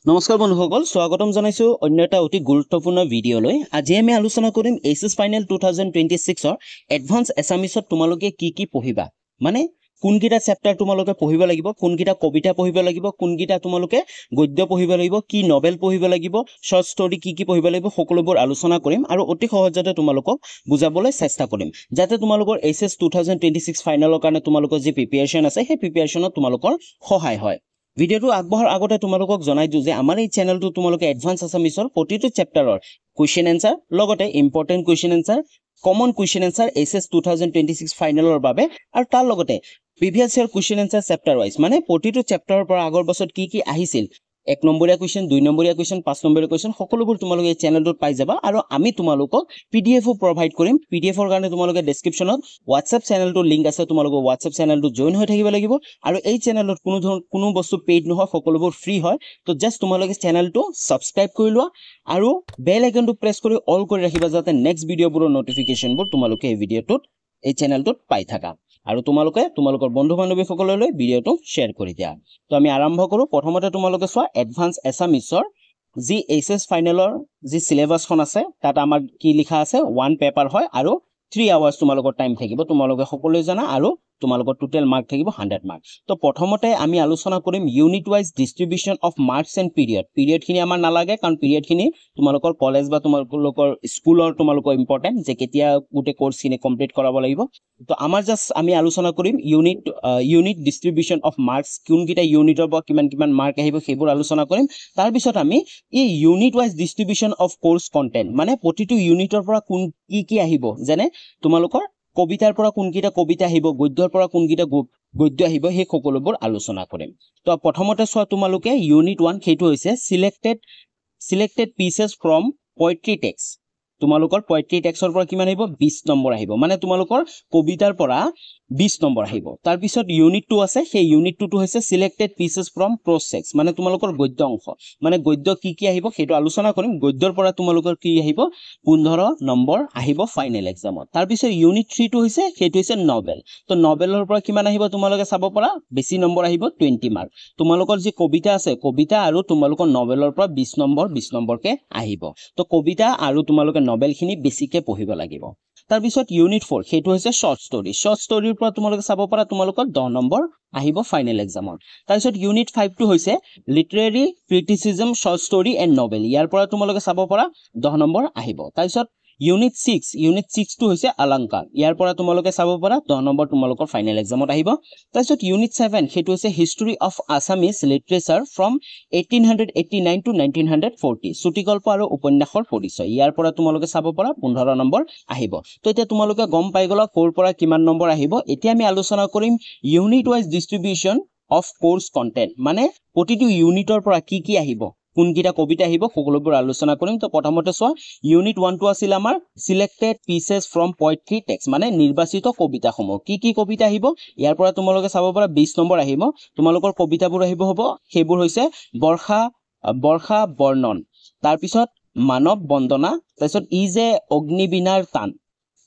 নমস্কাৰ বন্ধুসকল, স্বাগতম জনাইছো অন্য এটা অতি গুৰুত্বপূৰ্ণ ভিডিঅ'লৈ। আজি আমি আলোচনা কৰিম এইচএছ ফাইনেল 2026 এডভান্স এছামিছত তোমালোকে কি পঢ়িবা, মানে কোনকেইটা চেপ্টাৰ তোমালোকে পঢ়িব লাগিব, কোনকেইটা কবিতা পঢ়িব লাগিব, কোনকেইটা তোমালোকে গদ্য পঢ়িব লাগিব, কি নভেল পঢ়িব লাগিব, শৰ্ট ষ্টৰী কি পঢ়িব লাগিব, সকলোবোৰ আলোচনা কৰিম আৰু অতি সহজতে তোমালোকক বুজাবলৈ চেষ্টা কৰিম, যাতে তোমালোকৰ এইচএছ 2026 ফাইনেলৰ কাৰণে তোমালোকৰ যি প্ৰিপেৰেশ্যন আছে সেই প্ৰিপেৰেশ্যনত তোমালোকৰ সহায় হয়। ভিডিঅ'টো আগবঢ়াৰ আগতে তোমালোকক জনাই দিওঁ যে আমাৰ এই চেনেলটো তোমালোকে এডভান্স আছামিছৰ প্ৰতিটো চেপ্টাৰৰ কুৱেশ্যন এনচাৰ, লগতে important question answer, common question answer HS 2026 ফাইনেলৰ বাবে, আৰু তাৰ লগতে previous year question answer chapter wise, মানে প্ৰতিটো চেপ্টাৰৰ পৰা আগৰ বছৰত কি আহিছিল, 1 নম্বৰীয়া কুৱেশ্যন, 2 নম্বৰীয়া কুৱেশ্যন, 5 নম্বৰীয়া কুৱেশ্যন, সকলোবোৰ তোমালোকে এই চেনেলটোত পাই যাবা। আৰু আমি তোমালোকক পিডিএফও প্ৰভাইড কৰিম। পিডিএফৰ কাৰণে তোমালোকে ডেছক্ৰিপশ্যনত হোৱাটছএপ চেনেলটোৰ লিংক আছে, তোমালোকে হোৱাটছএপ চেনেলটো জইন হৈ থাকিব লাগিব। আৰু এই চেনেলত কোনো বস্তু পেইড নহয়, সকলোবোৰ ফ্ৰী হয়। তো জাষ্ট তোমালোকে চেনেলটো ছাবস্ক্ৰাইব কৰি লোৱা আৰু বেল আইকনটো প্ৰেছ কৰি অল কৰি ৰাখিবা, যাতে নেক্সট ভিডিঅ'বোৰৰ নটিফিকেশ্যনবোৰ তোমালোকে এই চেনেলটোত পাই থাকা। আৰু তোমালোকৰ বন্ধু বান্ধৱীসকললৈ ভিডিঅ'টো শ্বেয়াৰ কৰি দিয়া। তো আমি আৰম্ভ কৰোঁ। প্ৰথমতে তোমালোকে চোৱা এডভান্স এছামিছৰ যি এইচএছ ফাইনেলৰ যি চিলেবাছখন আছে, তাত আমাৰ কি লিখা আছে, 1 পেপাৰ হয় আৰু 3 আৱাৰ্ছ তোমালোকৰ টাইম থাকিব, তোমালোকে সকলোৱে জানা। আৰু তোমালোকৰ টোটেল মাৰ্ক থাকিব 100 মাৰ্ক। তো প্ৰথমতে আমি আলোচনা কৰিম unit wise distribution of marks and পিৰিয়ডখিনি আমাৰ নালাগে, কাৰণ পিৰিয়ডখিনি তোমালোকৰ কলেজ বা তোমালোকৰ স্কুলৰ তোমালোকৰ ইম্পৰ্টেণ্ট, যে কেতিয়া গোটেই কোৰ্চখিনি কমপ্লিট কৰাব লাগিব। তো আমাৰ জাষ্ট আমি আলোচনা কৰিম ইউনিট ডিষ্ট্ৰিবিউশ্যন অফ মাৰ্কছ, কোনকেইটা ইউনিটৰ পৰা কিমান মাৰ্ক আহিব সেইবোৰ আলোচনা কৰিম। তাৰপিছত আমি এই unit wise distribution of course content, মানে প্ৰতিটো ইউনিটৰ পৰা কি আহিব, যেনে তোমালোকৰ কবিতাৰ পৰা কোনকেইটা কবিতা আহিব, গদ্যৰ পৰা কোনকেইটা গদ্য আহিব, সেই সকলোবোৰ আলোচনা কৰিম। তো প্ৰথমতে চোৱা তোমালোকে ইউনিট 1, সেইটো হৈছে selected pieces from poetry text. তোমালোকৰ পয়েট্ৰি টেক্সটৰ পৰা কিমান আহিব, 20 নম্বৰ আহিব, মানে তোমালোকৰ কবিতাৰ পৰা 20 নম্বৰ আহিব। তাৰপিছত ইউনিট 2 আছে, সেই ইউনিট 2টো হৈছে selected pieces from prose text, মানে তোমালোকৰ গদ্য অংশ, মানে গদ্য কি আহিব সেইটো আলোচনা কৰিম। গদ্যৰ পৰা তোমালোকৰ কি আহিব, 15 নম্বৰ আহিব ফাইনেল এক্সামত। তাৰপিছত ইউনিট 3টো হৈছে, সেইটো হৈছে নভেল। তো নভেলৰ পৰা কিমান আহিব তোমালোকে চাব পৰা, বেছি নম্বৰ আহিব, 20 মাৰ্ক। তোমালোকৰ যি কবিতা আছে, কবিতা আৰু তোমালোকৰ নভেলৰ পৰা 20 নম্বৰকে আহিব। তো কবিতা আৰু তোমালোকে নভেলখিনি বেছিকে পঢ়িব লাগিব। তাৰপিছত ইউনিট 4, সেইটো হৈছে শৰ্ট ষ্টৰীৰ পৰা তোমালোকে চাব পৰা তোমালোকৰ 10 নম্বৰ আহিব ফাইনেল এক্সামত। তাৰপিছত ইউনিট 5টো হৈছে literary criticism, short story and novel, ইয়াৰ পৰা তোমালোকে চাব পৰা 10 নম্বৰ আহিব। তাৰপিছত ইউনিট 6টো হৈছে অলংকাৰ, ইয়াৰ পৰা তোমালোকে চাব পৰা 10 নম্বৰ তোমালোকৰ ফাইনেল এক্সামত আহিব। তাৰপিছত ইউনিট 7, সেইটো হৈছে history of Assamese literature from 1889 to 1940, চুটিগল্প আৰু উপন্যাসৰ পৰিচয়, ইয়াৰ পৰা তোমালোকে চাব পৰা 15 নম্বৰ আহিব। তো এতিয়া তোমালোকে গম পাই গ'লা ক'ৰ পৰা কিমান নম্বৰ আহিব। এতিয়া আমি আলোচনা কৰিম unit wise distribution of course content, মানে প্ৰতিটো ইউনিটৰ পৰা কি আহিব, কোনকেইটা কবিতা আহিব, সকলোবোৰ আলোচনা কৰিম। তো প্ৰথমতে চোৱা ইউনিট 1টো আছিল আমাৰ selected pieces from poetry text, মানে নিৰ্বাচিত কবিতাসমূহ। কি কবিতা আহিব, ইয়াৰ পৰা তোমালোকে চাব পৰা 20 নম্বৰ আহিব। তোমালোকৰ কবিতাবোৰ হ'ব সেইবোৰ হৈছে বৰ্ষা বৰ্ণন, তাৰপিছত মানৱ বন্দনা, তাৰপিছত ই যে অগ্নিবীণাৰ টান।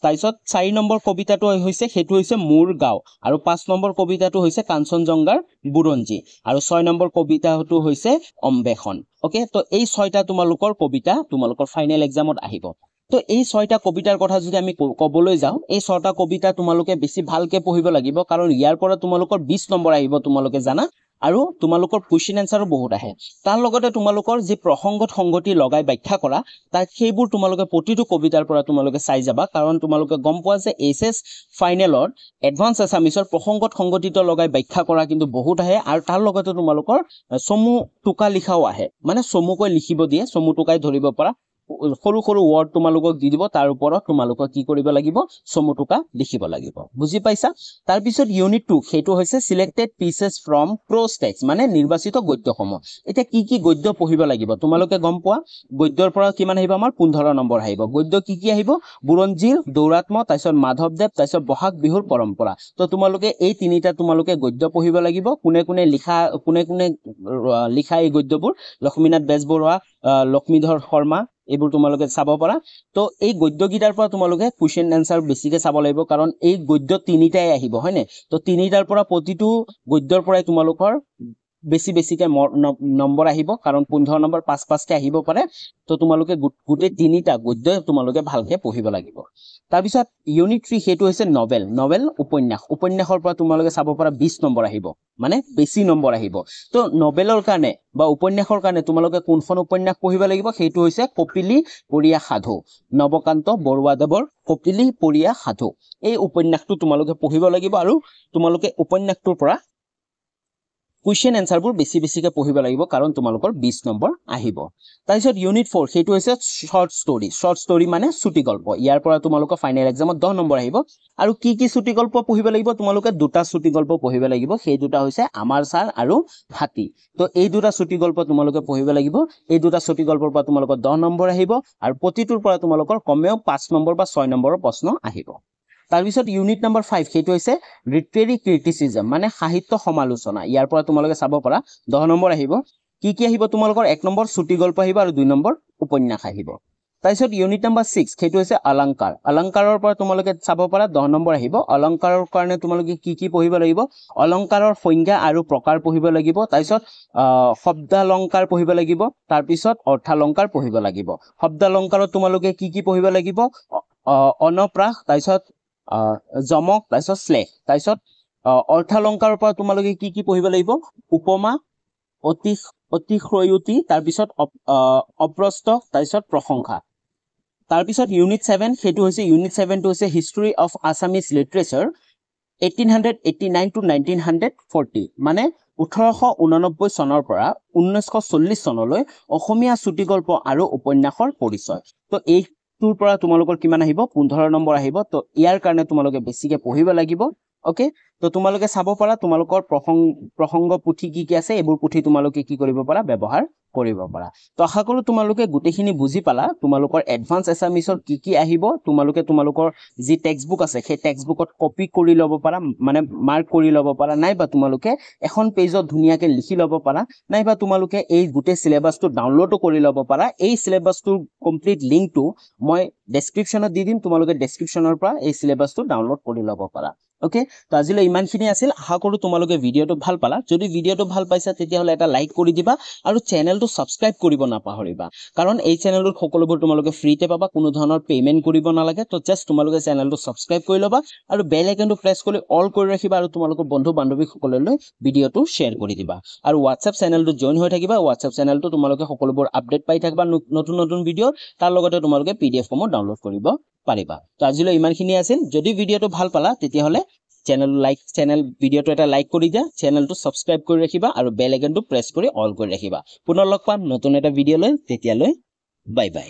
তাৰপিছত 4 নম্বৰ কবিতাটো সেইটো হৈছে মোৰ গাঁও, আৰু 5 নম্বৰ কবিতাটো হৈছে কাঞ্চনজংঘাৰ বুৰঞ্জী, আৰু 6 নম্বৰ কবিতাটো হৈছে অম্বেষণ। অ'কে, তো এই 6টা তোমালোকৰ কবিতা তোমালোকৰ ফাইনেল এক্সামত আহিব। তো এই 6টা কবিতাৰ কথা যদি আমি ক'বলৈ যাওঁ, এই 6টা কবিতা তোমালোকে বেছি ভালকে পঢ়িব লাগিব, কাৰণ ইয়াৰ পৰা তোমালোকৰ 20 নম্বৰ আহিব, তোমালোকে জানা। আৰু তোমালোকৰ কুৱেশ্যন এনচাৰো বহুত আহে। তাৰ লগতে তোমালোকৰ যি প্ৰসংগত সংগতি লগাই ব্যাখ্যা কৰা, সেইবোৰ তোমালোকে প্ৰতিটো কবিতাৰ পৰা তোমালোকে চাই যাবা, কাৰণ তোমালোকে গম পোৱা যে এইচএছ ফাইনেলৰ এডভান্স এছামিছৰ প্ৰসংগত সংগতিত লগাই ব্যাখ্যা কৰা কিন্তু বহুত আহে। আৰু তাৰ লগতে তোমালোকৰ চমু টোকা লিখাও আহে, মানে চমুকৈ লিখিব দিয়ে, চমু টোকাই ধৰিব পৰা সৰু ৱৰ্ড তোমালোকক দি দিব, তাৰ ওপৰত তোমালোকক কি কৰিব লাগিব, চমু টোকা লিখিব লাগিব। বুজি পাইছা? তাৰপিছত ইউনিট 2, সেইটো হৈছে selected pieces from prose text, মানে নিৰ্বাচিত গদ্যসমূহ। এতিয়া কি গদ্য পঢ়িব লাগিব তোমালোকে গম পোৱা, গদ্যৰ পৰা কিমান আহিব, আমাৰ 15 নম্বৰ আহিব। গদ্য কি আহিব, বুৰঞ্জীৰ দৌৰাত্ম, তাৰপিছত মাধৱদেৱ, তাৰপিছত বহাগ বিহুৰ পৰম্পৰা। তো তোমালোকে এই 3টা তোমালোকে গদ্য পঢ়িব লাগিব। কোনে লিখা এই গদ্যবোৰ, লক্ষ্মীনাথ বেজবৰুৱা, লক্ষ্মীধৰ শৰ্মা, এইবোৰ তোমালোকে চাব পাৰা। তো এই গদ্যকেইটাৰ পৰা তোমালোকে কুৱেশ্যন এনচাৰ বেছিকে চাব লাগিব, কাৰণ এই গদ্য 3টাই আহিব, হয়নে? তো 3টাৰ পৰা প্ৰতিটো গদ্যৰ পৰাই তোমালোকৰ বেছিকে নম্বৰ আহিব কাৰণ 15 নম্বৰ 5কে আহিব পাৰে তো তোমালোকে গোটেই তিনিটা গদ্য তোমালোকে ভালকে পঢ়িব লাগিব তাৰ পিছত ইউনিট 3 হেতু হৈছে নভেল উপন্যাসৰ পৰা তোমালোকে চাব পৰা 20 নম্বৰ আহিব মানে বেছি নম্বৰ আহিব তো নভেলৰ কাৰণে বা উপন্যাসৰ কাৰণে তোমালোকে কোনখন উপন্যাস পঢ়িব লাগিব হেতু হৈছে কপিলী পৰিয়া সাধু নৱকান্ত বৰুৱাদেৱৰ কপিলী পৰিয়া সাধু এই উপন্যাসটো তোমালোকে পঢ়িব লাগিব আৰু তোমালোকে উপন্যাসটোৰ পৰা কুৱেশ্যন এনসাৰবোৰ বেছিকে পঢ়িব লাগিব কাৰণ তোমালোকৰ 20 নম্বৰ আহিব তাৰপিছত ইউনিট 4 হেতু হৈছে শৰ্ট ষ্টৰী মানে চুটি গল্প ইয়াৰ পৰা তোমালোকৰ ফাইনেল এক্সামত 10 নম্বৰ আহিব আৰু কি চুটি গল্প পঢ়িব লাগিব তোমালোকে দুটা চুটি গল্প পঢ়িব লাগিব সেই দুটা হৈছে আমাৰ ছাৰ আৰু হাতী তো এই দুটা চুটি গল্প তোমালোকে পঢ়িব লাগিব এই দুটা চুটি গল্পৰ পৰা তোমালোকৰ 10 নম্বৰ আহিব আৰু প্ৰতিটোৰ পৰা তোমালোকৰ কমেও 5 নম্বৰ বা 6 নম্বৰৰ প্ৰশ্ন আহিব তাৰ পিছত ইউনিট নম্বৰ 5 হেতু হৈছে লিটাৰেৰী ক্ৰিটিসিজম মানে সাহিত্য সমালোচনা ইয়াৰ পৰা তোমালোকে চাব পৰা 10 নম্বৰ আহিব কি আহিব তোমালোকৰ 1 নম্বৰ চুটি গল্প আহিব আৰু 2 নম্বৰ উপন্যাস আহিব তাৰ পিছত ইউনিট নম্বৰ 6 হেতু হৈছে অলংকাৰৰ পৰা তোমালোকে চাব পৰা 10 নম্বৰ আহিব অলংকাৰৰ কাৰণে তোমালোকে কি পঢ়িব লাগিব অলংকাৰৰ সংজ্ঞা আৰু প্ৰকাৰ পঢ়িব লাগিব তাৰ পিছত শব্দালংকাৰ পঢ়িব লাগিব তাৰ পিছত অർത്থালংকাৰ পঢ়িব লাগিব শব্দালংকাৰত তোমালোকে কি পঢ়িব লাগিব অনপ্ৰাস তাৰ পিছত জমক তাৰপিছত শ্লেষ তাৰপিছত অർത്থালংকাৰৰ পৰা তোমালোকে কি পঢ়িব লাগিব উপমা অতিশয়োক্তি তাৰপিছত অপ্ৰস্ত তাৰপিছত প্ৰশংসা তাৰপিছত ইউনিট 7 হেতু হৈছে ইউনিট 7 টো হৈছে history of Assamese literature 1889 to 1940 মানে 1889 চনৰ পৰা 1940 চনলৈ অসমীয়া চুটি গল্প আৰু উপন্যাসৰ পৰিচয় তো এই তোৰ পৰা তোমালোকৰ কিমান আহিব 15 নম্বৰ আহিব তো ইয়াৰ কাৰণে তোমালোকে বেছিকে পঢ়িব লাগিব ওকে তো তোমালোকে চাব পৰা তোমালোকৰ প্ৰসংগ পুথি কি আছে এইবোৰ পুথি তোমালোকে কি কৰিব পৰা ব্যৱহাৰ কৰিব পৰা তো আশা কৰো তোমালোকে গুটেখিনি বুজি পালা তোমালোকৰ এডভান্স এছামিছৰ কি আহিব তোমালোকৰ যি টেক্সট বুক আছে সেই টেক্সট বুকত কপি কৰি ল'ব পাৰা মানে মাৰ্ক কৰি ল'ব পাৰা নাইবা তোমালোকে এখন পেজত ধুনিয়াকে লিখি ল'ব পাৰা নাইবা তোমালোকে এই গুটে সিলেবাসটো ডাউনলোডও কৰি ল'ব পাৰা এই সিলেবাসটোৰ কমপ্লিট লিংকটো মই ডেসক্ৰিপচনত দি দিম তোমালোকে ডেসক্ৰিপচনৰ পৰা এই সিলেবাসটো ডাউনলোড কৰি ল'ব পাৰা ওকে তো আজিলৈ ইমানখিনি আছিল আশা কৰো তোমালোকে ভিডিওটো ভাল পালা যদি ভিডিওটো ভাল পাইছা তেতিয়া হলে এটা লাইক কৰি দিবা আৰু চেনেলটো সাবস্ক্ৰাইব কৰিব নাপাহৰিবা কাৰণ এই চেনেলটোৰ সকলোবোৰ তোমালোকে ফ্ৰীতে পাবা কোনো ধৰণৰ পেমেন্ট কৰিব নালাগে তো জাস্ট তোমালোকে চেনেলটো সাবস্ক্ৰাইব কৰি ল'বা আৰু বেল আইকনটো প্ৰেছ কৰি অল কৰি ৰাখিবা আৰু তোমালোকৰ বন্ধু বান্ধৱী সকললৈ ভিডিওটো শেয়াৰ কৰি দিবা আৰু WhatsApp চেনেলটো জয়েন হৈ থাকিবা WhatsApp চেনেলটো তোমালোকে সকলোবোৰ আপডেট পাই থাকিবা নতুন ভিডিও তাৰ লগতে তোমালোকে PDF ফৰ্মত ডাউনলোড কৰিব পাৰিবা তো আজিলৈ ইমানখিনি আছিল যদি ভিডিওটো ভাল পালা তেতিয়া হলে চেনেল ভিডিওটো এটা লাইক কৰি দিয়া চেনেলটো সাবস্ক্ৰাইব কৰি ৰাখিবা আৰু বেল আইকনটো প্ৰেছ কৰি অল কৰি ৰাখিবা পুনৰ লগ পাম নতুন এটা ভিডিও লৈ তেতিয়ালৈ বাই বাই